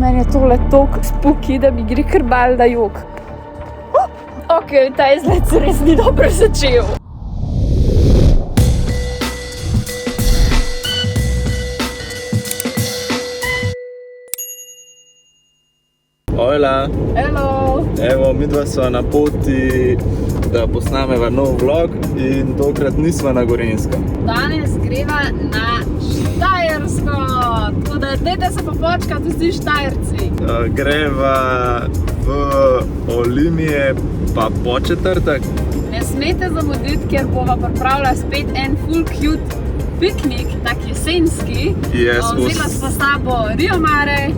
Meni je tole toliko spooky, da mi gre kar bal da jok. Ok, ta izlet se res ni dobro začel. Hojla, Hello. evo, midva sva na poti, da posnameva nov vlog in tokrat nisva na Gorenjskem. Danes greva na Štajersko, tako da dajte se pa počkati vsi Štajerci. Greva v Olimije pa Podčetrtek. Ne smete zamuditi, ker bova pripravila spet en full cute piknik, tak jesenski. Vzela sva s sabo riomare,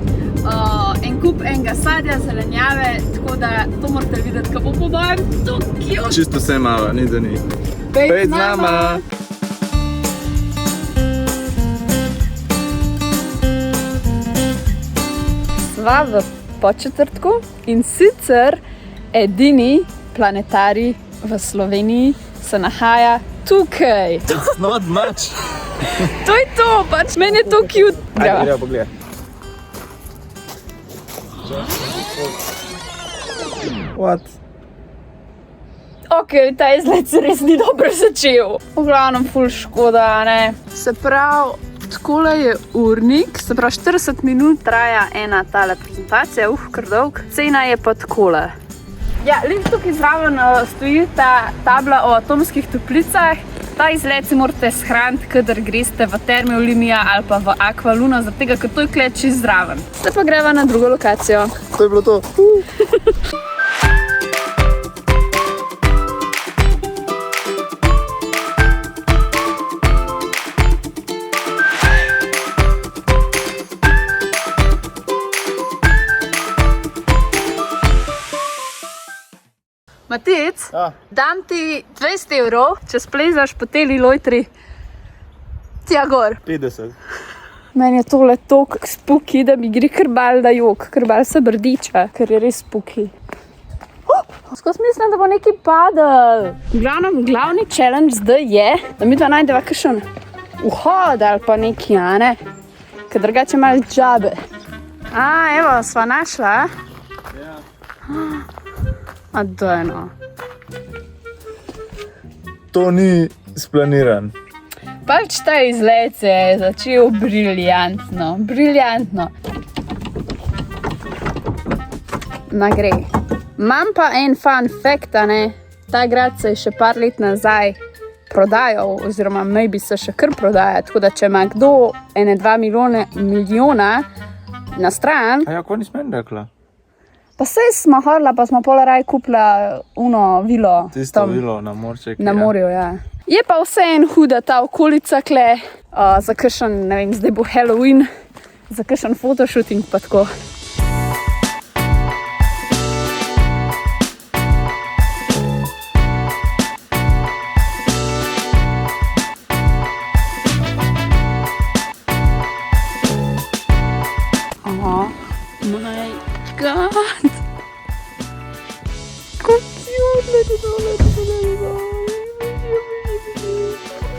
en kup enega sadja, zelenjave, tako da to morate videti, kako po mojem to cute. Čisto vse mava, ni da ni. Pejt z nama! Sva v Podčetrtku in sicer edini planetarij v Sloveniji se nahaja tukaj. It's not much. To je to, pač meni je to cute. Ajde, greva pogledaj. What? Ok, ta izlet se res ni dobro začel. V glavnem ful škoda, ne. Se pravi, takole je urnik, se pravi 40 minut traja ena tale prezentacija, kar dolg. Cena je pa takole. Ja, lep tukaj zraven stoji ta tabla o atomskih toplicah. Ta izlet si morate shraniti, kadar greste v Terme Olimija ali pa v Aqua Luna, zaradi tega, ker to je kle čisto zraven. Zdaj pa greva na drugo lokacijo. To je bilo to. Matic, dam ti 20 evrov, če splezaš po tej lojtri tja gor. 50. Meni je tole toliko spooky, da mi gre kar bal da jok, kar bal se brdiča, ker je res spooky. Skozi mislim, da bo nekaj padel. Glavni challenge zdaj je, da mi dva najdeva kakšen vhod ali pa nekaj, a ne? Ker drugače malo džabe. Evo, sva našla. Ja. A dojno. To ni splaniran. Pač ta izlet se je začel briljantno. Ma gre. Imam pa en fun fact, a ne. Ta grad se je še par let nazaj prodajal, oziroma maybe se še kar prodaja, tako da če ima kdo 2 milijona na stran. A ja, ko nismo meni rekla? Pa sej smo hodila, pa smo pol raj kupila vilo. Tisto vilo na morček. Na morju, ja. Je pa vseeno huda ta okolica kle, za kakšen, ne vem, zdaj bo Halloween, za kakšen fotoshooting pa tako. My God! Kako cute,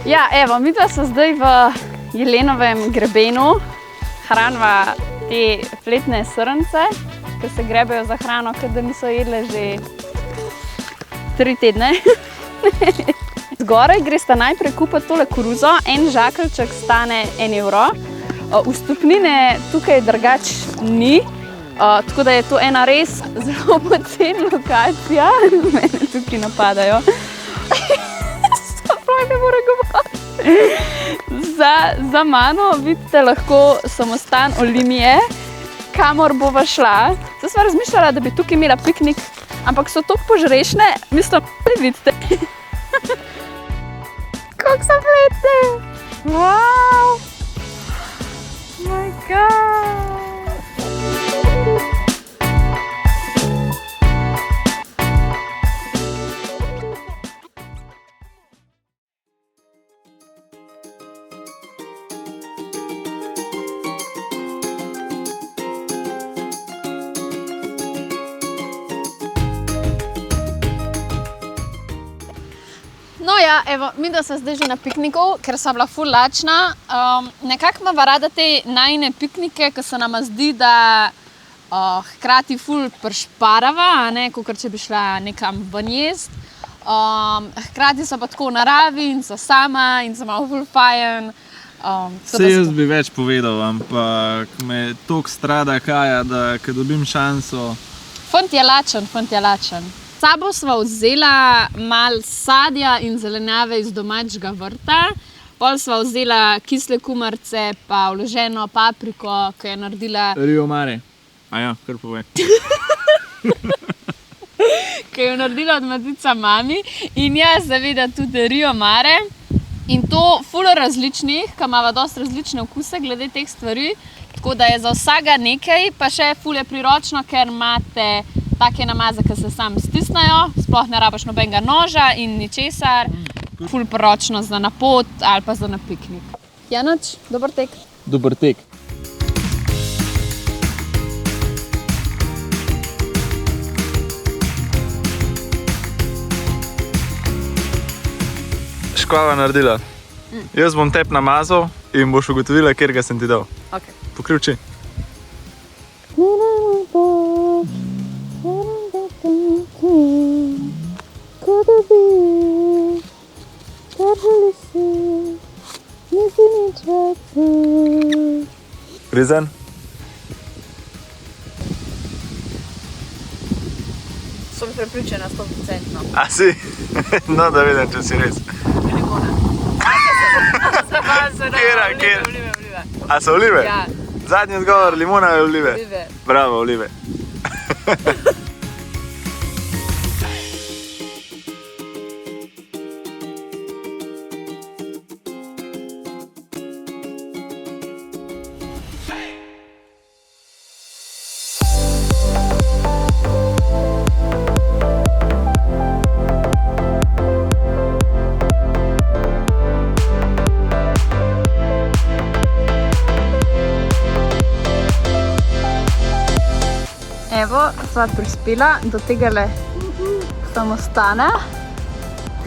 Ja, evo, midva so zdaj v Jelenovem grebenu, hranva te fletne srnce, ki se grebejo za hrano, ker da niso jedle že 3 tedne. Zgoraj gresta najprej kupiti tole koruzo, en žakeljček stane 1 evro. Vstopnine tukaj drugač ni, tako da je to ena res zelo poceni lokacija. Mene tukaj napadajo. Spravi, ne more govoriti. Za mano vidite lahko samostan Olimije, kamor bova šla. Zdaj sva razmišljala, da bi tukaj imela piknik, ampak so toliko požrešne, mislim, da vidite. Kako so fletne! Wow! My God! No ja, evo, midva sva zdaj že na pikniku, ker sva bila ful lačna. Nekako imava rada te najine piknike, ker se nama zdi, da hkrati ful pršparava, kot če bi šla nekam ven jest. Hkrati so pa tako v naravi in so sama in so malo ful fajn. Saj jaz bi več povedal, ampak me toliko strada Kaja, da ko dobim šanso. Fant je lačen. S sabo sva vzela malo sadja in zelenjave iz domačega vrta. Pol sva vzela kisle kumarice pa vloženo papriko, ki je naredila... Rio Mare. Aja, kar povej. Ki je naredila od matica mami. In jaz seveda tudi Rio Mare. In to ful različnih, ki imava dosti različne okuse glede teh stvari. Tako da je za vsega nekaj, pa še ful je priročno, ker imate take namaze, ki se sam stisnajo, sploh ne rabiš nobenega noža in ničesar. Ful priročno za na pot ali pa za na piknik. Janoč, dober tek. Dober tek. Škova naredila. Jaz bom tep namazal in boš ugotovila, kjer ga sem ti dal. Okay. Pokrivči. Rizen? Sem prepričana 100%. A si? No, da vidim, če si res. Limona. Kjera? Olive. A so olive? Ja. Zadnji odgovor, limona ali olive? Olive. Bravo, olive. Evo, sva prispela do tegale samostana.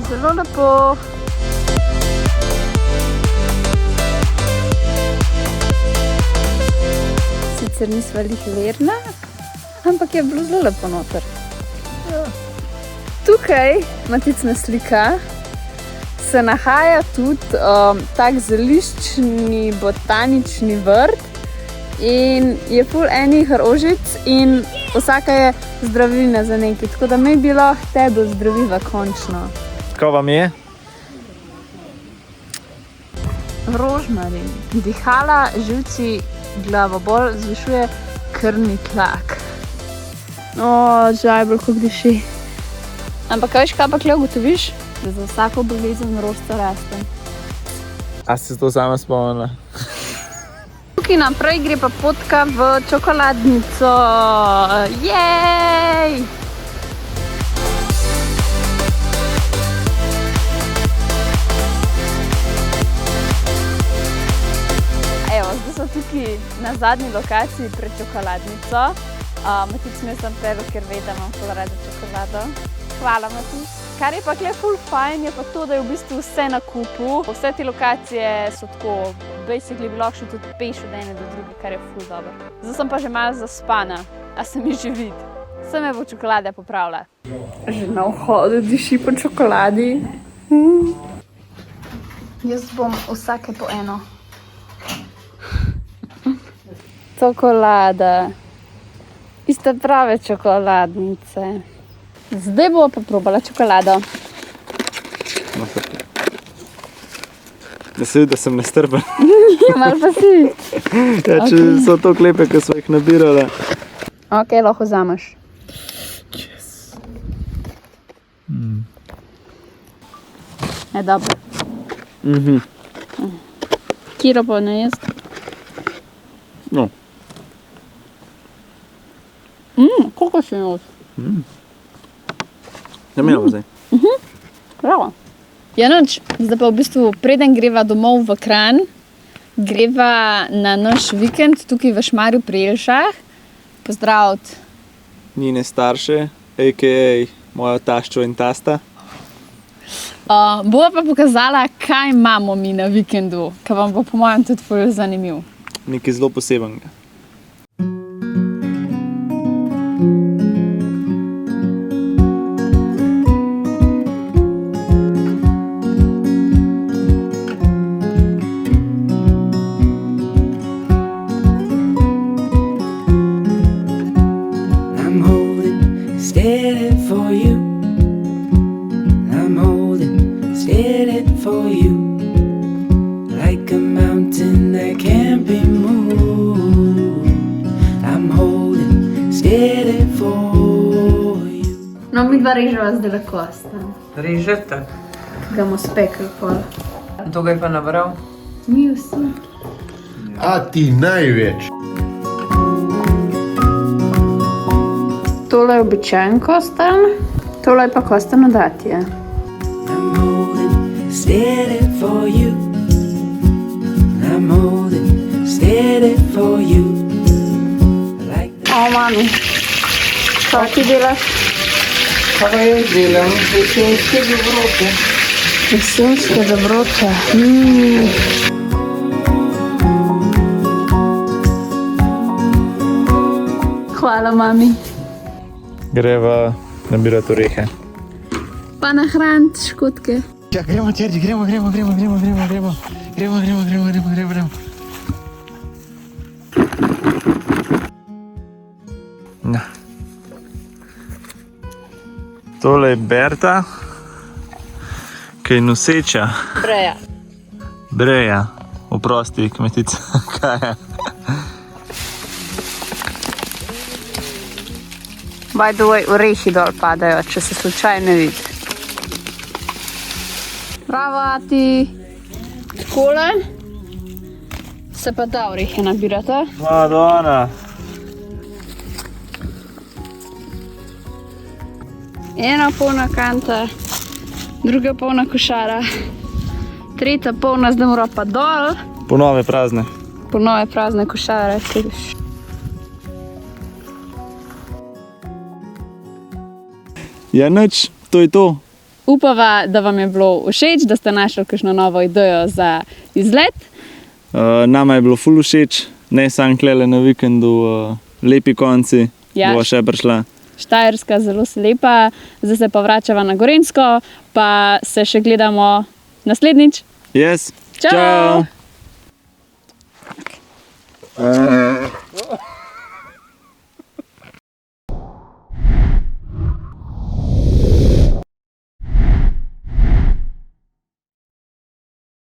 Zelo lepo. Sicer nisva lih verna, ampak je bilo zelo lepo noter. Tukaj, maticna slika, se nahaja tudi tak zeliščni botanični vrt. In je ful enih rožic in vsaka je zdravilna za nekaj, tako da mi bi lahko tebe zdraviva končno. Kaj vam je? Rožmarin. Dihala, živci, glavobol, zvišuje krvni tlak. Žajbel, kako diši. Ampak veš, kaj pa kle ugotoviš? Da za vsako bolezen rožica raste. A si to sama spomnila? Tukaj naprej gre pa potka v čokoladnico. Jej! Evo, zdaj so tukaj na zadnji lokaciji pred čokoladnico. Matic me sem predel, ker ve, da imam ful rada čokolado. Hvala, Matic. Kar je pa kle ful fajn, je pa to, da je v bistvu vse na kupu. Vse te lokacije so tako, basically bi lahko šel tudi peš od ene do druge, kar je ful dobro. Zdaj sem pa že malo zaspana, a se mi že vidi. Se me bo čokolada popravila. Že na vhodu diši po čokoladi. Jaz bom vsake po eno. Čokolada. Iste prave čokoladnice. Zdaj bo pa probala čokolado. Da se vidi, da sem nestrpen. Malo pa si. Ja, če so to klepe, ki smo jih nabirali. Ok, lahko vzameš. Yes. Je dobro. Kiro pa ne jesti? No. Koliko si noč? Ja, imela zdaj. Bravo. Ja, noč. Zdaj pa v bistvu preden greva domov v Kranj, greva na naš vikend tukaj v Šmarju pri Jelšah. Pozdraviti Njine starše, a.k.a. mojo taščo in tasta. Bova pa pokazala, kaj imamo mi na vikendu, kar vam bo po mojem tudi ful zanimiv. Nekaj zelo posebenega. steady for you. No, mi dva reževa zdaj kosta. Režete. Ga bomo spekli pol. To ga je pa nabral. Mi vsi. A ti največ. Tole je običajen kostan, tole je pa kostan od Atije. I'm holding steady for you. I'm holding steady for you. Like O, mami, kaj ti delaš? Kaj jaz delam? Jesenske dobrote. Jesenske dobrote. Hvala, mami. Greva nabirati orehe. Pa nahraniti škotke. Ja, gremo, Terdi, gremo. Ja. Tole je Berta, ki je noseča. Breja. Breja, oprosti, kmetica, kaj je? By the way, orehi dol padajo, če se slučajno vidi. Bravo, Ati. Takole se pa da orehe nabirata. Madonna. Ena polna kanta, druga polna košara, tretja polna, zdaj mora pa dol. Po nove prazne. Po nove prazne košare. Ja, nič, to je to. Upava, da vam je bilo všeč, da ste našli kakšno novo idejo za izlet. Nama je bilo ful všeč, ne samo klele na vikendu, lepi konci, Ja. bova še prišla. Štajerska zelo se lepa, zdaj se pa vračava na Gorenjsko, pa se še gledamo naslednjič. Yes. Čau!